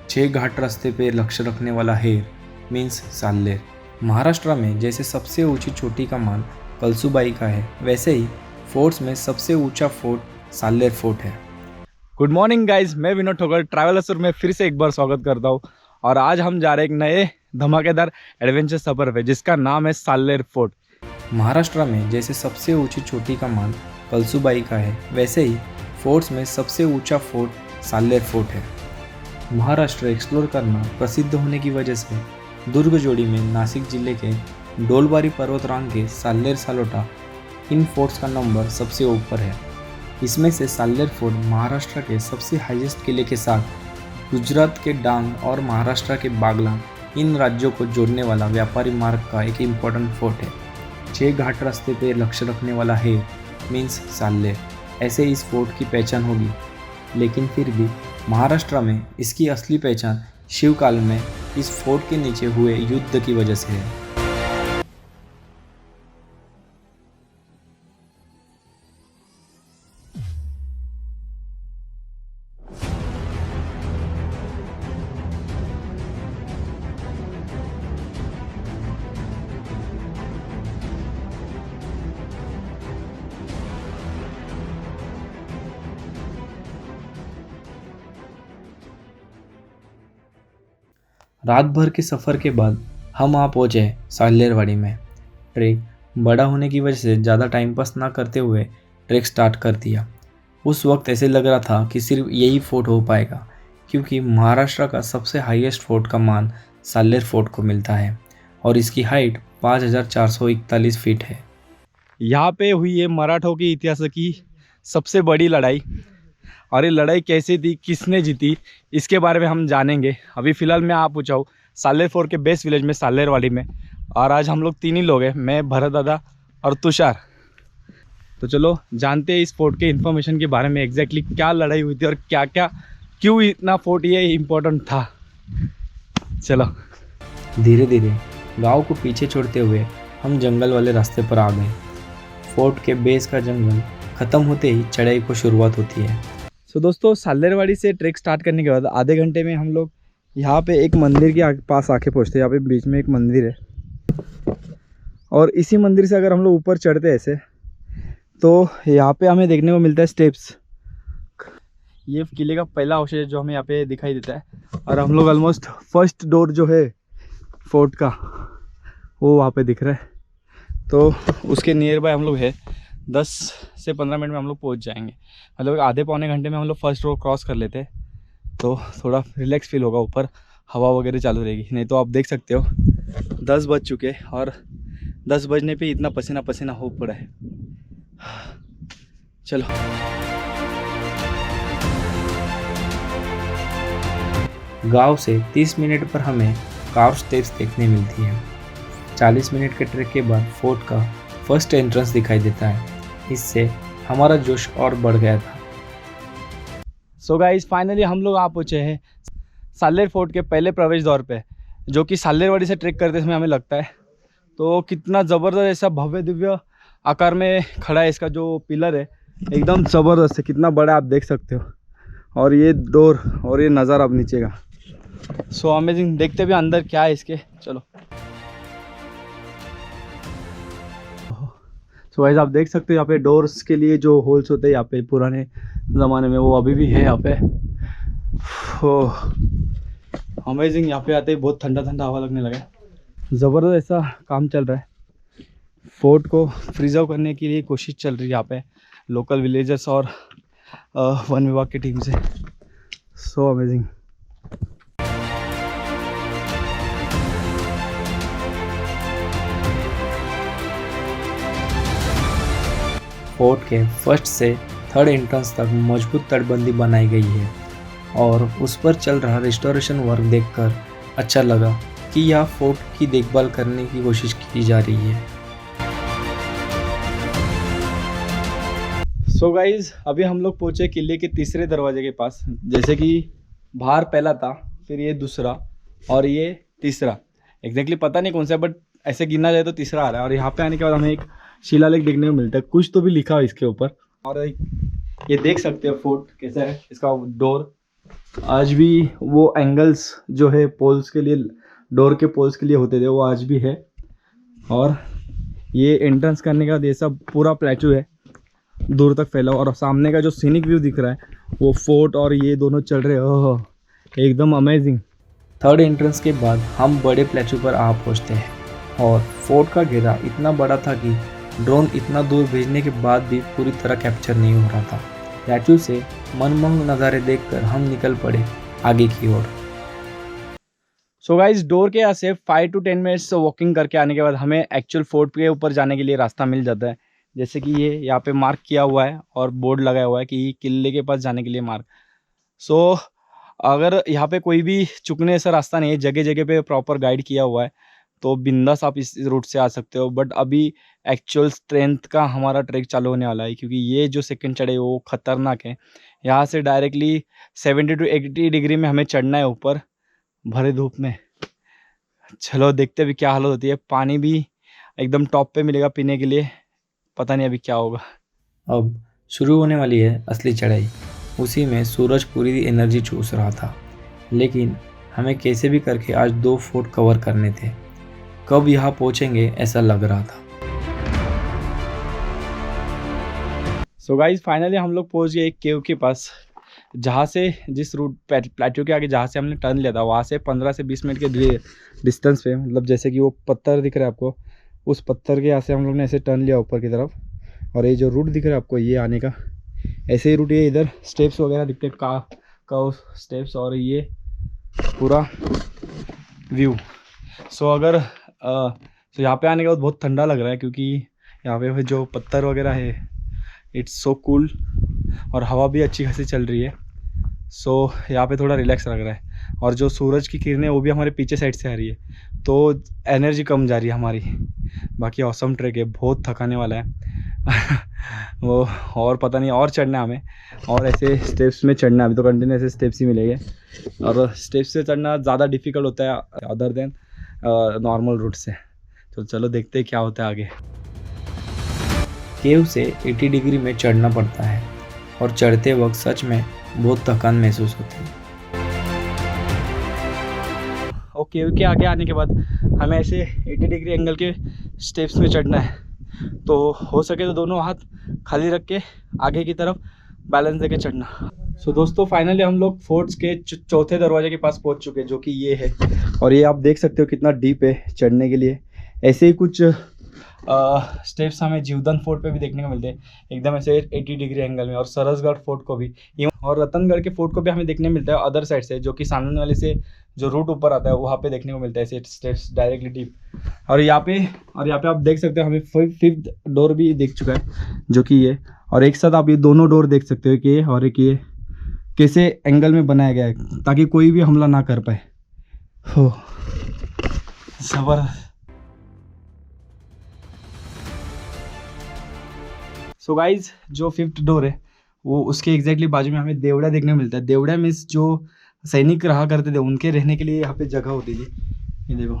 छह घाट रास्ते पे लक्ष्य रखने वाला हेर मीन्स साल्लेर। महाराष्ट्र में जैसे सबसे ऊंची चोटी का मान कलसुबाई का है, वैसे ही फोर्ट्स में सबसे ऊंचा फोर्ट साल्लेर फोर्ट है। गुड मॉर्निंग गाइज, मैं विनोद ठोकर ट्रैवल असुर में फिर से एक बार स्वागत करता हूँ। और आज हम जा रहे हैं एक नए धमाकेदार एडवेंचर सफर पे जिसका नाम है साल्लेर फोर्ट। महाराष्ट्र में जैसे सबसे ऊंची चोटी का मान कलसुबाई का है, वैसे ही फोर्ट्स में सबसे ऊंचा फोर्ट साल्लेर फोर्ट है। महाराष्ट्र एक्सप्लोर करना प्रसिद्ध होने की वजह से दुर्ग जोड़ी में नासिक जिले के डोलबारी पर्वतरांग के साल्लेर सालोटा इन फोर्ट्स का नंबर सबसे ऊपर है। इसमें से साल्लेर फोर्ट महाराष्ट्र के सबसे हाईएस्ट किले के साथ गुजरात के डांग और महाराष्ट्र के बागलान इन राज्यों को जोड़ने वाला व्यापारी मार्ग का एक इम्पोर्टेंट फोर्ट है। छह घाट रास्ते पे लक्ष्य रखने वाला हेर मीन्स साल्लेर, ऐसे इस फोर्ट की पहचान होगी। लेकिन फिर भी महाराष्ट्र में इसकी असली पहचान शिवकाल में इस फोर्ट के नीचे हुए युद्ध की वजह से है। रात भर के सफ़र के बाद हम वहाँ पहुँचे साल्लेरवाड़ी में। ट्रैक बड़ा होने की वजह से ज़्यादा टाइम पास ना करते हुए ट्रैक स्टार्ट कर दिया। उस वक्त ऐसे लग रहा था कि सिर्फ यही फोर्ट हो पाएगा, क्योंकि महाराष्ट्र का सबसे हाईएस्ट फोर्ट का मान साल्लेर फोर्ट को मिलता है और इसकी हाइट 5441 फीट है। यहाँ पे हुई है मराठों के इतिहास की सबसे बड़ी लड़ाई, और ये लड़ाई कैसे थी, किसने जीती, इसके बारे में हम जानेंगे। अभी फ़िलहाल मैं आ पहुँचा हूँ साल्लेर फोर्ट के बेस विलेज में, साल्लेरवाड़ी में। और आज हम लोग तीन ही लोग हैं, मैं, भरत दादा और तुषार। तो चलो जानते हैं इस फोर्ट के इन्फॉर्मेशन के बारे में, एग्जैक्टली क्या लड़ाई हुई थी और क्या क्या, क्यों इतना फोर्ट ये इम्पोर्टेंट था। चलो। धीरे धीरे गांव को पीछे छोड़ते हुए हम जंगल वाले रास्ते पर आ गए। फोर्ट के बेस का जंगल ख़त्म होते ही चढ़ाई को शुरुआत होती है। सो दोस्तों, साल्लेरवाड़ी से ट्रैक स्टार्ट करने के बाद आधे घंटे में हम लोग यहाँ पे एक मंदिर के पास आके पहुँचते हैं। यहाँ पे बीच में एक मंदिर है, और इसी मंदिर से अगर हम लोग ऊपर चढ़ते हैं ऐसे, तो यहाँ पे हमें देखने को मिलता है स्टेप्स। ये किले का पहला अवशेष जो हमें यहाँ पे दिखाई देता है, और हम लोग ऑलमोस्ट फर्स्ट डोर जो है फोर्ट का वो वहाँ पे दिख रहा है। तो उसके नियर बाय हम लोग है, 10 से 15 मिनट में हम लोग पहुँच जाएंगे। मतलब आधे पौने घंटे में हम लोग फर्स्ट डोर क्रॉस कर लेते हैं, तो थोड़ा रिलैक्स फील होगा। ऊपर हवा वगैरह चालू रहेगी, नहीं तो आप देख सकते हो 10 बज चुके, और 10 बजने पे इतना पसीना पसीना हो पड़ा है। चलो। गांव से 30 मिनट पर हमें कार्व स्टेप्स देखने मिलती है। 40 मिनट के ट्रैक के बाद फोर्ट का फर्स्ट एंट्रेंस दिखाई देता है। इससे हमारा जोश और बढ़ गया था। सो गाइस, फाइनली हम लोग आ पहुँचे हैं साल्लेर फोर्ट के पहले प्रवेश द्वार पे, जो कि साल्लेरवाड़ी से ट्रैक करते समय हमें लगता है। तो कितना ज़बरदस्त ऐसा भव्य दिव्य आकार में खड़ा है, इसका जो पिलर है एकदम ज़बरदस्त है, कितना बड़ा आप देख सकते हो। और ये डोर और ये नज़ारा अब नीचे का, सो अमेजिंग। देखते भी अंदर क्या है इसके। चलो। सो गाइस, आप देख सकते हो यहाँ पे डोर्स के लिए जो होल्स होते हैं यहाँ पे पुराने ज़माने में, वो अभी भी है यहाँ पे। अमेजिंग। यहाँ पे आते ही बहुत ठंडा ठंडा हवा लगने लगा है। ज़बरदस्त ऐसा काम चल रहा है। फोर्ट को प्रिजर्व करने के लिए कोशिश चल रही है यहाँ पे लोकल विलेजर्स और वन विभाग की टीम से। So amazing. फोर्ट के फर्स्ट से थर्ड एंट्रेंस तक मजबूत तटबंदी बनाई गई है, और उस पर चल रहा रिस्टोरेशन वर्क देखकर अच्छा लगा कि यह फोर्ट की देखभाल करने की कोशिश की जा रही है। सो गाइज, अभी हम लोग पहुँचे किले के तीसरे दरवाजे के पास। जैसे कि बाहर पहला था, फिर ये दूसरा और ये तीसरा। एग्जैक्टली पता नहीं कौन सा, बट ऐसे गिना जाए तो तीसरा आ रहा है। और यहाँ पे आने के बाद हमें एक शिलालेख देखने को मिलता है, कुछ तो भी लिखा है इसके ऊपर। और ये देख सकते हो फोर्ट कैसा है, इसका डोर आज भी वो एंगल्स जो है पोल्स के लिए, डोर के पोल्स के लिए होते थे, वो आज भी है। और ये एंट्रेंस करने के बाद ये सब पूरा प्लेटू है दूर तक फैला, और सामने का जो सीनिक व्यू दिख रहा है वो फोर्ट और ये दोनों चल रहे हैं। ओह, एकदम अमेजिंग। थर्ड एंट्रेंस के बाद हम बड़े प्लेटू पर आ पहुँचते हैं और फोर्ट का घेरा इतना बड़ा था कि ड्रोन इतना दूर भेजने के बाद भी पूरी तरह कैप्चर नहीं हो रहा था। प्लेटू से मनमोहक नज़ारे देखकर हम निकल पड़े आगे की ओर। सो गाइस, डोर के यहाँ से 5 to 10 मिनट्स वॉकिंग करके आने के बाद हमें एक्चुअल फोर्ट के ऊपर जाने के लिए रास्ता मिल जाता है। जैसे कि ये यहाँ पे मार्क किया हुआ है और बोर्ड लगाया हुआ है कि किले के पास जाने के लिए मार्क। सो अगर यहाँ पे कोई भी चुकने ऐसा रास्ता नहीं है, जगह जगह पे प्रॉपर गाइड किया हुआ है, तो बिंदास आप इस रूट से आ सकते हो। बट अभी एक्चुअल स्ट्रेंथ का हमारा ट्रैक चालू होने वाला है, क्योंकि ये जो सेकंड चढ़ाई वो खतरनाक है। यहाँ से डायरेक्टली 70 to 80 डिग्री में हमें चढ़ना है ऊपर, भरे धूप में। चलो देखते भी क्या हालत होती है। पानी भी एकदम टॉप पे मिलेगा पीने के लिए, पता नहीं अभी क्या होगा। अब शुरू होने वाली है असली चढ़ाई। उसी में सूरज पूरी एनर्जी चूस रहा था, लेकिन हमें कैसे भी करके आज 2 फोर्ट कवर करने थे। कब यहाँ पहुँचेंगे ऐसा लग रहा था। सो गाइज, फाइनली हम लोग पहुँच गए एक केव के पास, जहाँ से जिस रूट प्लेटू के आगे जहाँ से हमने टर्न लिया था, वहाँ से 15 से 20 मिनट के डिस्टेंस पे, मतलब जैसे कि वो पत्थर दिख रहा है आपको, उस पत्थर के यहाँ से हम लोग ने ऐसे टर्न लिया ऊपर की तरफ। और ये जो रूट दिख रहा है आपको ये आने का, ऐसे ही रूट, ये इधर स्टेप्स वगैरह दिखते हैं, का स्टेप्स, और ये पूरा व्यू। सो अगर तो यहाँ पे आने के बाद बहुत ठंडा लग रहा है, क्योंकि यहाँ पे जो पत्थर वगैरह है इट्स सो कूल, और हवा भी अच्छी खासी चल रही है। सो यहाँ पे थोड़ा रिलैक्स लग रहा है। और जो सूरज की किरणें वो भी हमारे पीछे साइड से आ रही है, तो एनर्जी कम जा रही है हमारी। बाकी ऑसम ट्रैक है, बहुत थकाने वाला है वो, और पता नहीं और चढ़ना है हमें, और ऐसे स्टेप्स में चढ़ना है। अभी तो कंटिन्यू ऐसे स्टेप्स ही मिलेंगे, और स्टेप्स से चढ़ना ज़्यादा डिफ़िकल्ट होता है अदर देन नॉर्मल रूट से। तो चलो देखते हैं क्या होता है आगे। केव से 80 डिग्री में चढ़ना पड़ता है और चढ़ते वक्त सच में बहुत थकान महसूस होती है। और केव के आगे आने के बाद हमें ऐसे 80 डिग्री एंगल के स्टेप्स में चढ़ना है, तो हो सके तो दोनों हाथ खाली रख के आगे की तरफ बैलेंस देके चढ़ना। सो दोस्तों, फाइनली हम लोग फोर्ट्स के चौथे दरवाजे के पास पहुंच चुके हैं, जो कि ये है। और ये आप देख सकते हो कितना डीप है चढ़ने के लिए। ऐसे ही कुछ स्टेप्स हमें जीवदान फोर्ट पे भी देखने को मिलते हैं, एकदम ऐसे 80 डिग्री एंगल में। और सरसगढ़ फोर्ट को भी, और रतनगढ़ के फोर्ट को भी हमें देखने मिलता है अदर साइड से, जो कि सामने वाले से जो रूट ऊपर आता है वहाँ पे देखने को मिलता है ऐसे स्टेप्स डायरेक्टली डीप। और यहाँ पे आप देख सकते हो हमें 5th डोर भी दिख चुका है, जो कि ये। और एक साथ आप ये दोनों डोर देख सकते हो कि ये और एक ये कैसे एंगल में बनाया गया है, ताकि कोई भी हमला ना कर पाए। हो जबरदस्त। सो गाइज, जो 5th डोर है वो उसके एग्जैक्टली बाजू में हमें देवड़ा देखने को मिलता है। देवड़ा मीन्स जो सैनिक रहा करते थे उनके रहने के लिए यहाँ पे जगह होती थी। ये देखो,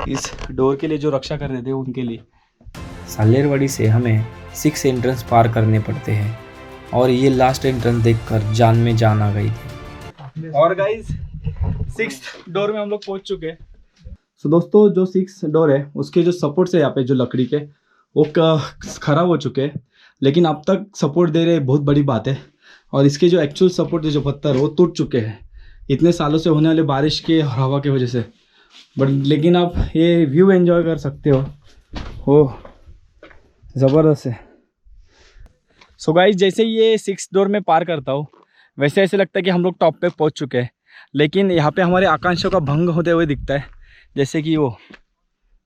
इस डोर के लिए जो रक्षा कर रहे थे उनके लिए। साल्लेरवाड़ी से हमें 6 एंट्रेंस पार करने पड़ते हैं, और ये लास्ट एंट्रेंस देखकर जान में जान आ गई थी। और गाइज, 6th डोर में हम लोग पहुंच चुके हैं। सो दोस्तों, जो 6th डोर है उसके जो सपोर्ट्स है यहाँ पे जो लकड़ी के, वो खराब हो चुके हैं, लेकिन अब तक सपोर्ट दे रहे बहुत बड़ी बात है। और इसके जो एक्चुअल सपोर्ट है जो पत्थर, वो टूट चुके हैं इतने सालों से होने वाले बारिश के हवा की वजह से। बट लेकिन आप ये व्यू एंजॉय कर सकते हो ज़बरदस्त है। सो गाइस, जैसे ये 6th डोर में पार करता हूँ, वैसे ऐसे लगता है कि हम लोग टॉप पे पहुँच चुके हैं। लेकिन यहाँ पे हमारे आकांक्षाओं का भंग होते हुए दिखता है। जैसे कि वो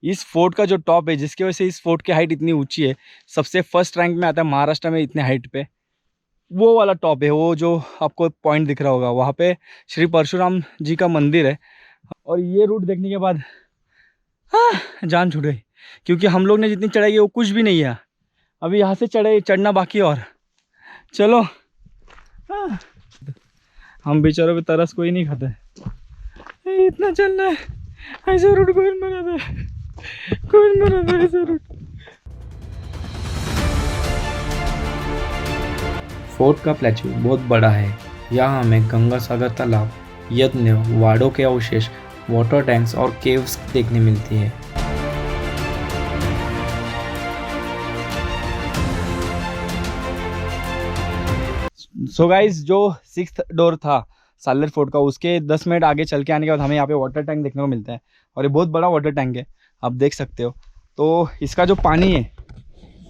इस फोर्ट का जो टॉप है, जिसकी वजह से इस फोर्ट की हाइट इतनी ऊंची है, सबसे फर्स्ट रैंक में आता है महाराष्ट्र में इतने हाइट पे, वो वाला टॉप है। वो जो आपको पॉइंट दिख रहा होगा, वहाँ पे श्री परशुराम जी का मंदिर है। और ये रूट देखने के बाद जान छूट गई, क्योंकि हम लोग ने जितनी चढ़ाई की वो कुछ भी नहीं है। अभी यहाँ से चढ़ना बाकी। और चलो, हम बेचारों पे तरस कोई नहीं खाता है। इतना चलना है, ऐसा रूट कौन बनाता है, कौन बनाता है ऐसा रूट। फोर्ट का प्लेटू बहुत बड़ा है, यहाँ हमें गंगा सागर तालाब, यज्ञ, वाड़ों के अवशेष, वाटर टैंक्स और केव्स देखने मिलती है। सो गाइस, जो 6th डोर था सालेर फोर्ट का, उसके 10 मिनट आगे चल के आने के बाद हमें यहाँ पे वाटर टैंक देखने को मिलता है। और ये बहुत बड़ा वाटर टैंक है, आप देख सकते हो। तो इसका जो पानी है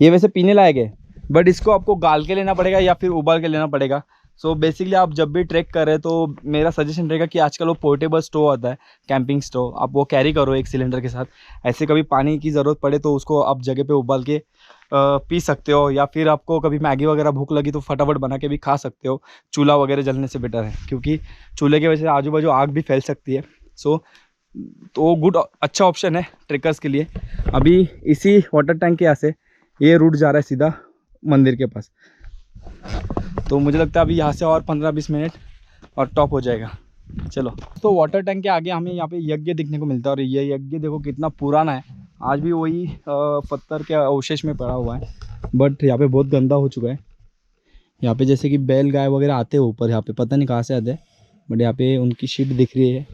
ये वैसे पीने लायक है, बट इसको आपको गाल के लेना पड़ेगा या फिर उबाल के लेना पड़ेगा। सो बेसिकली आप जब भी ट्रैक करें तो मेरा सजेशन रहेगा कि आजकल वो पोर्टेबल स्टोव आता है, कैंपिंग स्टोव, आप वो कैरी करो एक सिलेंडर के साथ। ऐसे कभी पानी की ज़रूरत पड़े तो उसको आप जगह पे उबाल के पी सकते हो, या फिर आपको कभी मैगी वगैरह भूख लगी तो फटाफट बना के भी खा सकते हो। चूल्हा वगैरह जलने से बेटर है, क्योंकि चूल्हे की वजह से आजू बाजू आग भी फैल सकती है। सो तो गुड अच्छा ऑप्शन है ट्रेकर्स के लिए। अभी इसी वाटर टैंक के यहाँ से ये रूट जा रहा है सीधा मंदिर के पास। तो मुझे लगता है अभी यहाँ से और 15-20 मिनट और टॉप हो जाएगा। चलो, तो वाटर टैंक के आगे हमें यहाँ पे यज्ञ दिखने को मिलता है, और ये यज्ञ देखो कितना पुराना है, आज भी वही पत्थर के अवशेष में पड़ा हुआ है, बट यहाँ पे बहुत गंदा हो चुका है। यहाँ पे जैसे कि बैल गाय वगैरह आते हैं ऊपर, यहाँ पे पता नहीं कहाँ से आते हैं, बट यहाँ पे उनकी शीट दिख रही है।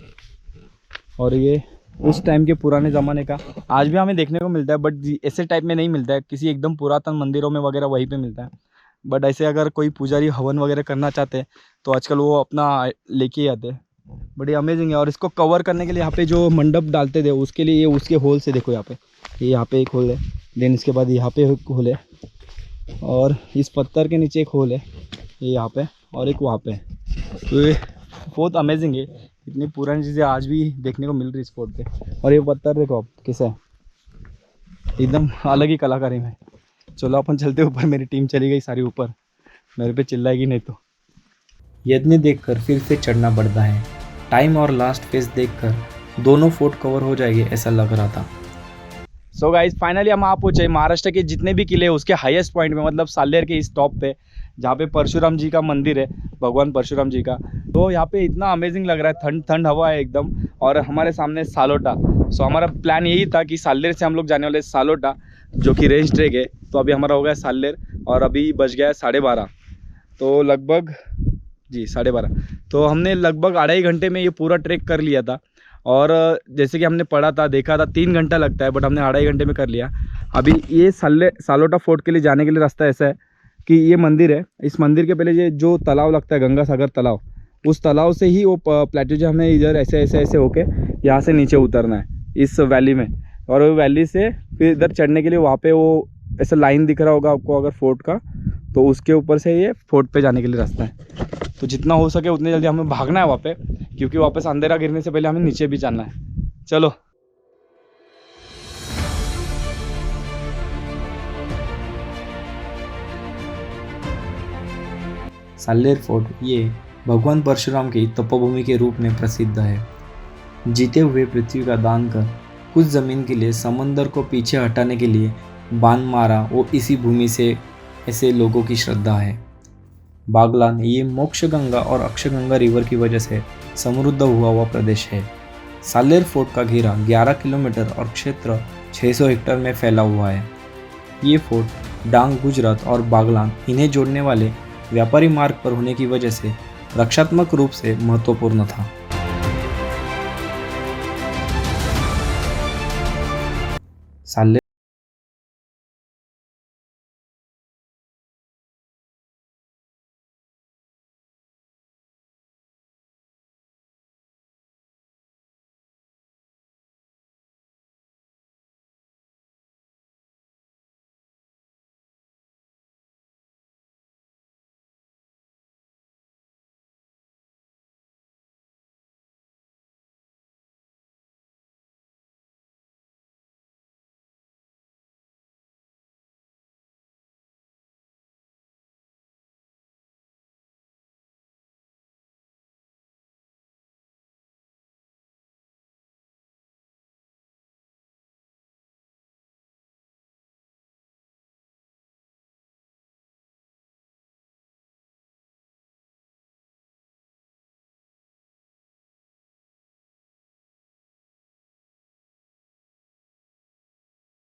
और ये उस टाइम के पुराने ज़माने का आज भी हमें देखने को मिलता है, बट ऐसे टाइप में नहीं मिलता है, किसी एकदम पुरातन मंदिरों में वगैरह वहीं पे मिलता है। बट ऐसे अगर कोई पुजारी हवन वगैरह करना चाहते हैं तो आजकल वो अपना लेके ही आते हैं। बड़ी अमेजिंग है। और इसको कवर करने के लिए यहाँ पे जो मंडप डालते थे उसके लिए ये उसके होल से देखो, यहाँ पे एक होल है, देन इसके बाद यहाँ पे एक होल है, और इस पत्थर के नीचे एक होल है, ये यहाँ पे, और एक वहाँ पे। तो ये बहुत अमेजिंग है, इतनी पुरानी चीज़ें आज भी देखने को मिल रही स्पॉट पे। और ये पत्थर देखो आप कैसा है, एकदम अलग ही कलाकारी में। चलो अपन चलते ऊपर, मेरी टीम चली गई सारी ऊपर, मेरे पे चिल्लाएगी नहीं तो। यज्ञ देखकर फिर से चढ़ना पड़ता है। टाइम और लास्ट फेज देखकर दोनों फोर्ट कवर हो जाएंगे ऐसा लग रहा था। सो गाइस, फाइनली हम आ पहुंचे महाराष्ट्र के जितने भी किले हैं उसके हाईएस्ट पॉइंट में, मतलब सालेर के इस टॉप पे, जहाँ पे परशुराम जी का मंदिर है, भगवान परशुराम जी का। तो यहाँ पे इतना अमेजिंग लग रहा है, ठंड ठंड हवा है एकदम, और हमारे सामने सालोटा। सो हमारा प्लान यही था कि सालेर से हम लोग जाने वाले सालोटा, जो कि रेंज ट्रेक है। तो अभी हमारा हो गया सालेर, और अभी बज गया है 12:30, तो लगभग जी 12:30। तो हमने लगभग 2.5 घंटे में ये पूरा ट्रैक कर लिया था। और जैसे कि हमने पढ़ा था, देखा था 3 घंटा लगता है, बट हमने 2.5 घंटे में कर लिया। अभी ये सालोटा फोर्ट के लिए जाने के लिए रास्ता ऐसा है कि ये मंदिर है, इस मंदिर के पहले ये जो तालाब लगता है गंगा सागर तालाब, उस तालाब से ही वो प्लेटू जो हमें इधर ऐसे ऐसे ऐसे होके यहाँ से नीचे उतरना है इस वैली में। और वो वैली से फिर इधर चढ़ने के लिए वहाँ पे वो ऐसा लाइन दिख रहा होगा आपको अगर फोर्ट का, तो उसके ऊपर से ये फोर्ट पे जाने के लिए रास्ता है। तो जितना हो सके उतनी जल्दी हमें भागना है वहाँ पे, क्योंकि वापस अंधेरा गिरने से पहले हमें नीचे भी जाना है। चलो। सालेर फोर्ट ये भगवान परशुराम की तपोभूमि के रूप में प्रसिद्ध है। जीते हुए पृथ्वी का दान कर कुछ जमीन के लिए समंदर को पीछे हटाने के लिए बाण मारा, वो इसी भूमि से ऐसे लोगों की श्रद्धा है। बागलान ये मोक्ष गंगा और अक्षगंगा रिवर की वजह से समृद्ध हुआ प्रदेश है। सालेर फोर्ट का घेरा 11 किलोमीटर और क्षेत्र 600 हेक्टेयर में फैला हुआ है। ये फोर्ट डांग, गुजरात और बागलान इन्हें जोड़ने वाले व्यापारी मार्ग पर होने की वजह से रक्षात्मक रूप से महत्वपूर्ण था। सालेर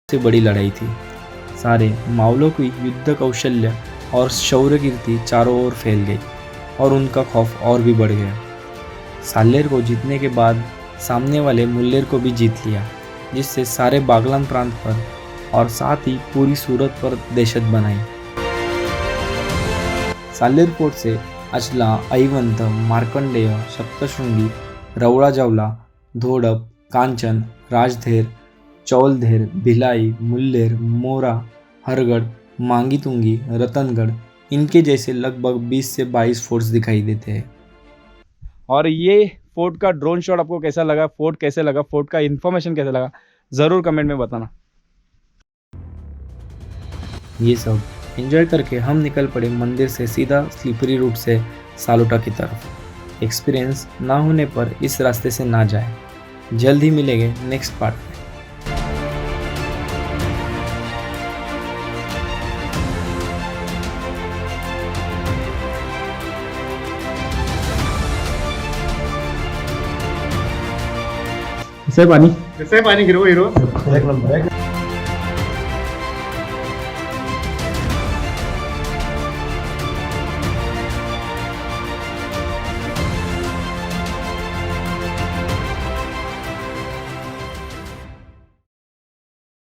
से बड़ी लड़ाई थी। सारे मावलों की युद्ध कौशल्य और शौर्य कीर्ति चारों ओर फैल गई। और उनका खौफ और भी बढ़ गया। साल्लेर को जीतने के बाद सामने वाले मुल्लेर को भी जीत लिया, जिससे सारे बागलान प्रांत पर और साथ ही पूरी सूरत पर दहशत बनाई। साल्लेर फोर्ट से अचला, ऐवंत, मार्कंडेय, सप्तशृंगी, रौड़ा जावला, धोडप, कांचन, राजधेर, चौलधेर, भिलाई, मुल्लेर, मोरा, हरगढ़, मांगी तुंगी, रतनगढ़, इनके जैसे लगभग 20 से 22 फोर्ट्स दिखाई देते हैं। और ये फोर्ट का ड्रोन शॉट आपको कैसा लगा, फोर्ट कैसे लगा, फोर्ट का इन्फॉर्मेशन कैसा लगा, ज़रूर कमेंट में बताना। ये सब एंजॉय करके हम निकल पड़े मंदिर से सीधा स्लिपरी रूट से सालोटा की तरफ। एक्सपीरियंस ना होने पर इस रास्ते से ना जाए। जल्द ही मिलेंगे नेक्स्ट पार्ट में। पानी कसं आहे पाणी हिरवं हिरवं एक नंबर